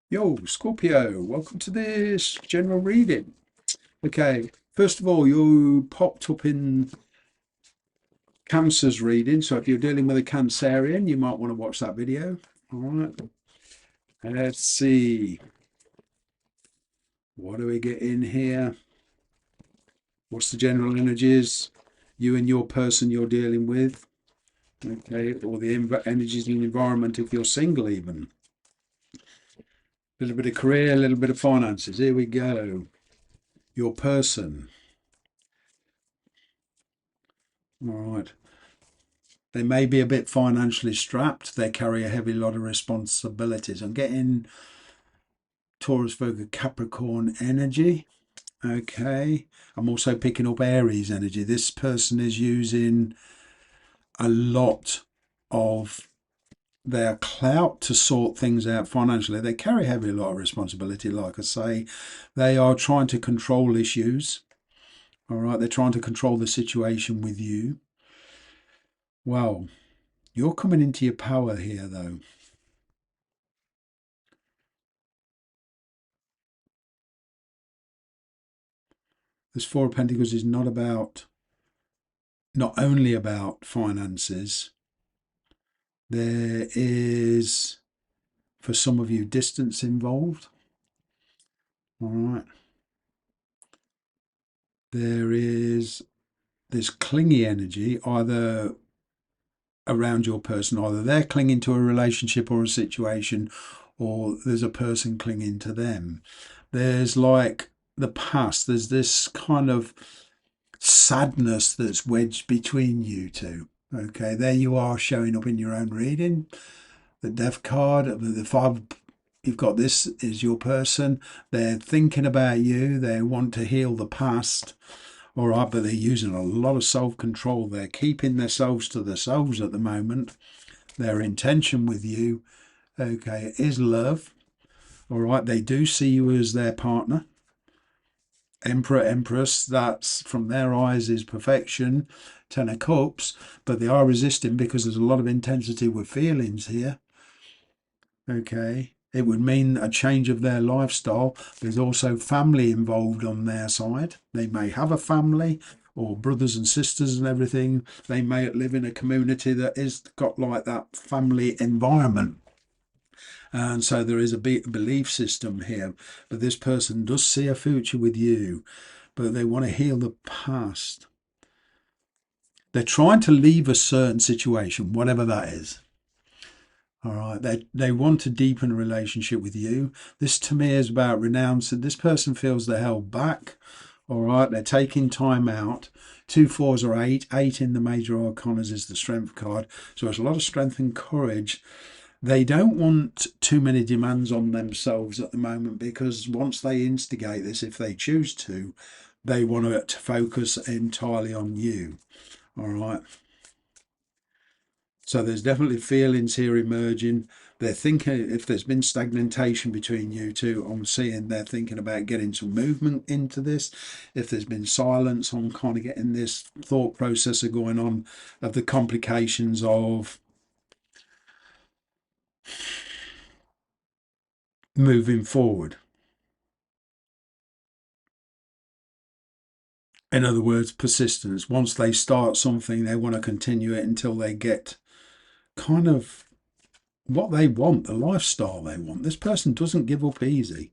Yo, Scorpio, welcome to this general reading. Okay, first of all, you popped up in Cancer's reading, so if you're dealing with a Cancerian, you might want to watch that video. All right, let's see. What do we get in here? What's the general energies? You and your person you're dealing with. Okay, or the energies in the environment if you're single, even. A little bit of career, a little bit of finances. Here we go. Your person. All right. They may be a bit financially strapped. They carry a heavy lot of responsibilities. I'm getting Taurus, Virgo, Capricorn energy. Okay. I'm also picking up Aries energy. This person is using a lot of their clout to sort things out financially. They carry a heavy lot of responsibility, like I say. They are trying to control issues. All right. They're trying to control the situation with you. Well, you're coming into your power here, though. This Four of Pentacles is not only about finances. There is, for some of you, distance involved. All right. There is this clingy energy either around your person, either they're clinging to a relationship or a situation, or there's a person clinging to them. There's like the past, there's this kind of sadness that's wedged between you two. Okay, there you are showing up in your own reading. The Death card, the five, you've got this is your person. They're thinking about you. They want to heal the past. All right, but they're using a lot of self-control. They're keeping themselves to themselves at the moment. Their intention with you, okay, is love. All right, they do see you as their partner. Emperor, Empress, that's from their eyes is perfection. Ten of Cups, but they are resisting because there's a lot of intensity with feelings here. Okay, it would mean a change of their lifestyle. There's also family involved on their side. They may have a family or brothers and sisters and everything. They may live in a community that is got like that family environment. And so there is a belief system here. But this person does see a future with you, but they want to heal the past. They're trying to leave a certain situation, whatever that is. All right, they want to deepen a relationship with you. This to me is about renouncing. This person feels they're held back. All right, they're taking time out. Two fours or eight. Eight in the major arcanas is the strength card. So there's a lot of strength and courage. They don't want too many demands on themselves at the moment because once they instigate this, if they choose to, they want to focus entirely on you. All right. So there's definitely feelings here emerging. They're thinking if there's been stagnation between you two, I'm seeing they're thinking about getting some movement into this. If there's been silence, I'm kind of getting this thought processor going on of the complications of moving forward. In other words, persistence. Once they start something, they want to continue it until they get kind of what they want, the lifestyle they want. This person doesn't give up easy.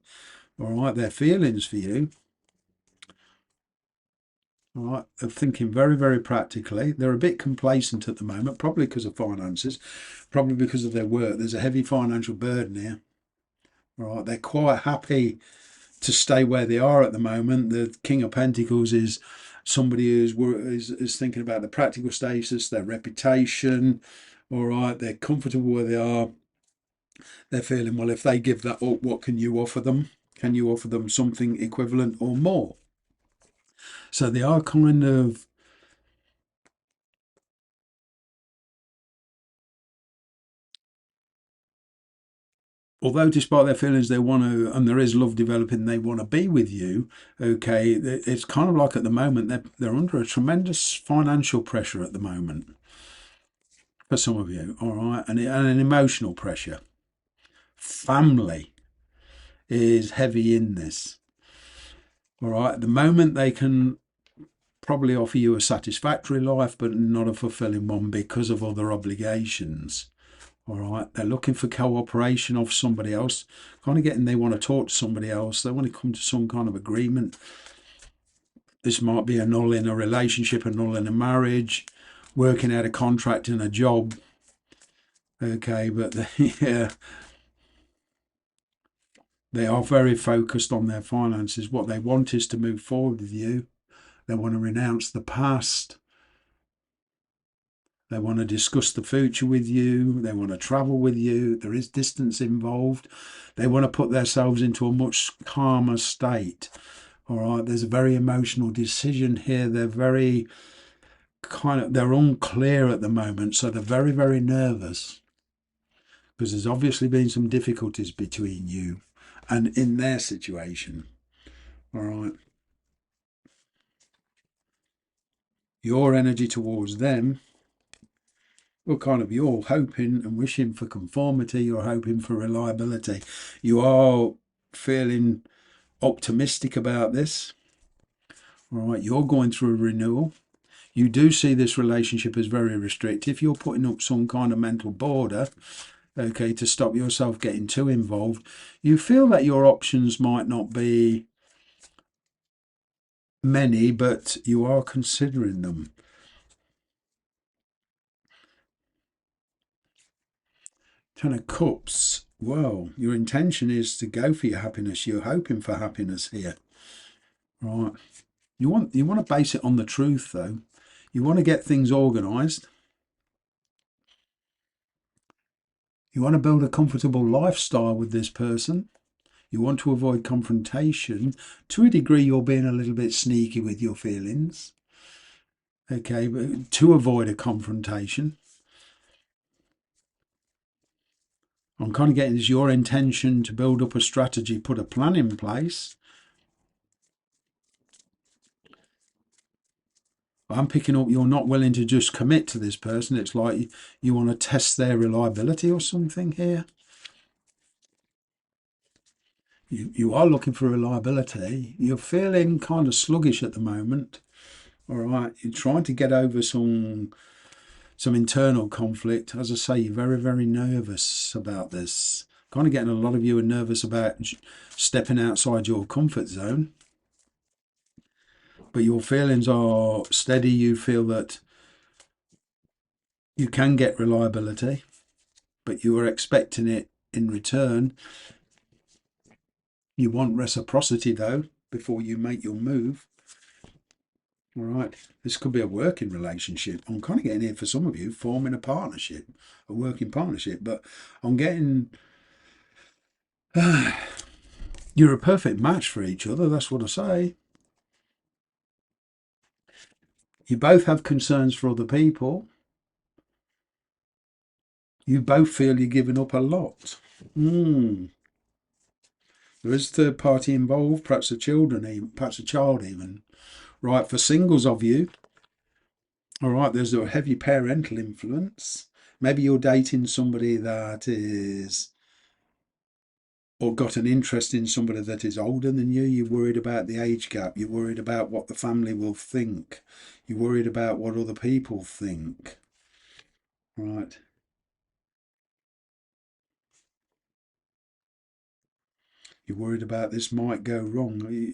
All right, their feelings for you. All right, they're thinking very, very practically. They're a bit complacent at the moment, probably because of finances, probably because of their work. There's a heavy financial burden here. All right, they're quite happy to stay where they are at the moment. The King of Pentacles is somebody is thinking about the practical status, their reputation. All right, they're comfortable where they are. They're feeling, well, if they give that up, what can you offer them? Can you offer them something equivalent or more? So they are kind of, although despite their feelings they want to, and there is love developing, they want to be with you. Okay, it's kind of like at the moment they're under a tremendous financial pressure at the moment for some of you. All right, and an emotional pressure, family. is heavy in this. All right, at the moment they can probably offer you a satisfactory life, but not a fulfilling one because of other obligations. All right, they're looking for cooperation of somebody else, kind of getting they want to talk to somebody else. They want to come to some kind of agreement. This might be a null in a relationship, a null in a marriage, working out a contract in a job. Okay, but yeah, they are very focused on their finances. What they want is to move forward with you. They want to renounce the past. They want to discuss the future with you. They want to travel with you. There is distance involved. They want to put themselves into a much calmer state. All right, there's a very emotional decision here. They're very they're unclear at the moment, so they're very, very nervous because there's obviously been some difficulties between you and in their situation. All right, your energy towards them, well, you're hoping and wishing for conformity, you're hoping for reliability. You are feeling optimistic about this. All right, you're going through a renewal. You do see this relationship as very restrictive. You're putting up some kind of mental border, okay, to stop yourself getting too involved. You feel that your options might not be many, but you are considering them. Ten of Cups. Well, your intention is to go for your happiness. You're hoping for happiness here. Right. You want to base it on the truth though. You want to get things organized. You want to build a comfortable lifestyle with this person. You want to avoid confrontation. To a degree, you're being a little bit sneaky with your feelings. Okay, but to avoid a confrontation. I'm kind of getting is your intention to build up a strategy, put a plan in place. I'm picking up you're not willing to just commit to this person. It's like you want to test their reliability or something here. You are looking for reliability. You're feeling kind of sluggish at the moment. All right, you're trying to get over some internal conflict. As I say, you're very, very nervous about this. Kind of getting a lot of you are nervous about stepping outside your comfort zone. But your feelings are steady. You feel that you can get reliability, but you are expecting it in return. You want reciprocity though before you make your move. All right, this could be a working relationship. I'm kind of getting here for some of you forming a partnership, a working partnership, but I'm getting you're a perfect match for each other. That's what I say. You both have concerns for other people. You both feel you're giving up a lot. There is a third party involved, perhaps a children, even, perhaps a child even. Right, for singles of you, all right, there's a heavy parental influence. Maybe you're dating somebody that is, or got an interest in somebody that is older than you. You're worried about the age gap. You're worried about what the family will think. You're worried about what other people think. Right. You're worried about this might go wrong.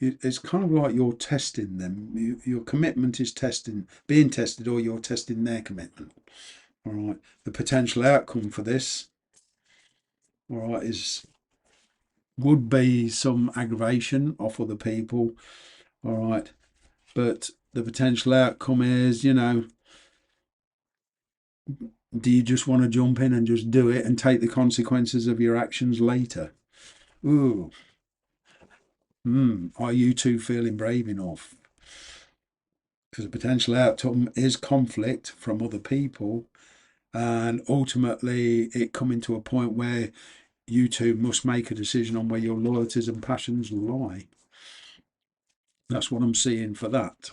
It's kind of like you're testing them. Your commitment is being tested, or you're testing their commitment. All right. The potential outcome for this, all right, would be some aggravation off other people. All right. But the potential outcome is, do you just want to jump in and just do it and take the consequences of your actions later? Ooh. Are you two feeling brave enough? Because the potential outcome is conflict from other people, and ultimately it coming to a point where you two must make a decision on where your loyalties and passions lie. That's what I'm seeing for that.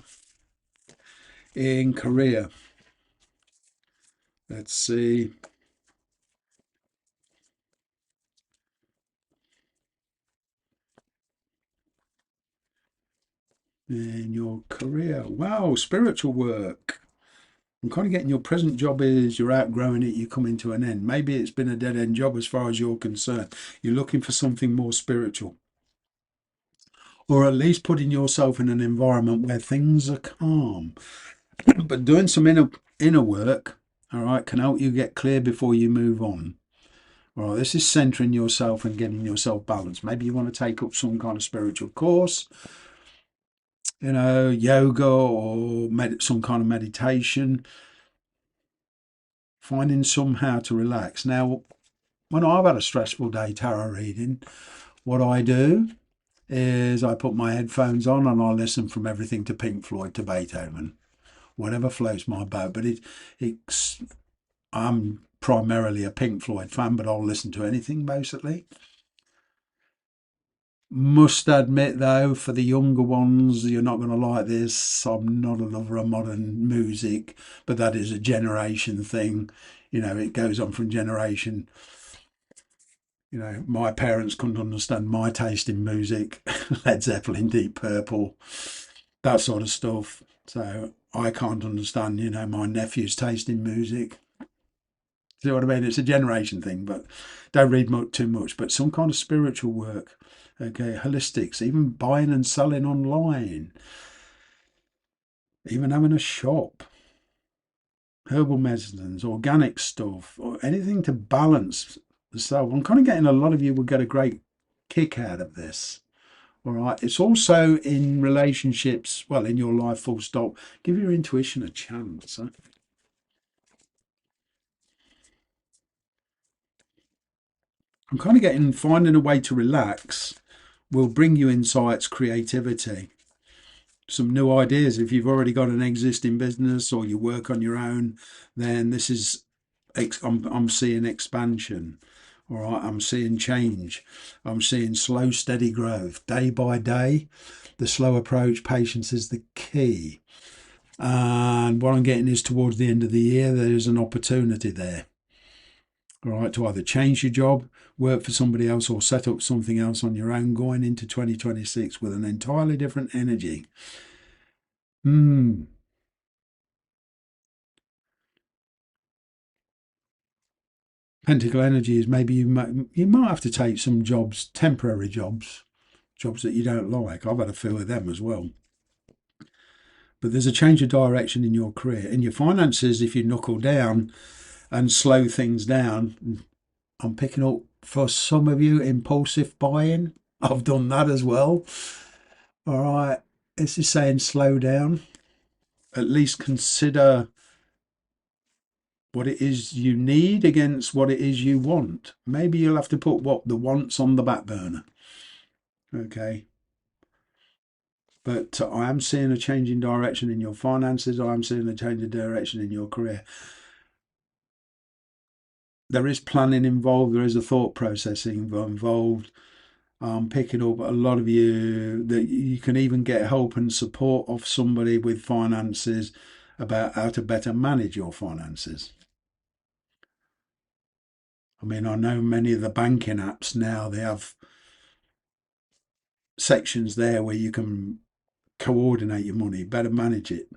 In career, let's see. in your career. Wow, spiritual work. I'm kind of getting your present job is you're outgrowing it, you come into an end. Maybe it's been a dead end job as far as you're concerned. You're looking for something more spiritual, or at least putting yourself in an environment where things are calm. But doing some inner work, all right, can help you get clear before you move on. All right, this is centering yourself and getting yourself balanced. Maybe you want to take up some kind of spiritual course, yoga or some kind of meditation, finding somehow to relax. Now, when I've had a stressful day tarot reading, what I do is I put my headphones on and I listen from everything to Pink Floyd to Beethoven, whatever floats my boat. But it's I'm primarily a Pink Floyd fan, but I'll listen to anything basically. Must admit though, for the younger ones, you're not going to like this. I'm not a lover of modern music, but that is a generation thing. It goes on from generation. My parents couldn't understand my taste in music, Led Zeppelin, Deep Purple, that sort of stuff. So I can't understand, my nephew's taste in music. See what I mean? It's a generation thing, but don't read too much. But some kind of spiritual work, okay, holistics, even buying and selling online, even having a shop, herbal medicines, organic stuff, or anything to balance the self. I'm kind of getting a lot of you will get a great kick out of this. All right. It's also in relationships, well, in your life, full stop. Give your intuition a chance. Huh? I'm kind of getting finding a way to relax will bring you insights, creativity, some new ideas. If you've already got an existing business or you work on your own, then this is, I'm seeing expansion. All right, I'm seeing change. I'm seeing slow, steady growth day by day. The slow approach, patience is the key. And what I'm getting is towards the end of the year, there's an opportunity there. All right, to either change your job, work for somebody else, or set up something else on your own going into 2026 with an entirely different energy. Pentacle energy is maybe you might have to take some jobs, temporary jobs that you don't like. I've had a few of them as well. But there's a change of direction in your career. In your finances, if you knuckle down and slow things down, I'm picking up for some of you impulsive buying. I've done that as well. All right. This is saying slow down. At least consider what it is you need against what it is you want. Maybe you'll have to put what the wants on the back burner. Okay. But I am seeing a change in direction in your finances. I am seeing a change in direction in your career. There is planning involved. There is a thought processing involved. I'm picking up a lot of you that you can even get help and support of somebody with finances about how to better manage your finances. I mean, I know many of the banking apps now, they have sections there where you can coordinate your money, better manage it.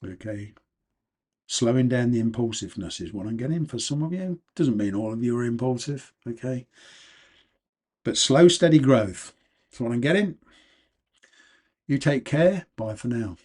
Okay. Slowing down the impulsiveness is what I'm getting for some of you. Doesn't mean all of you are impulsive, okay? But slow, steady growth. That's what I'm getting. You take care. Bye for now.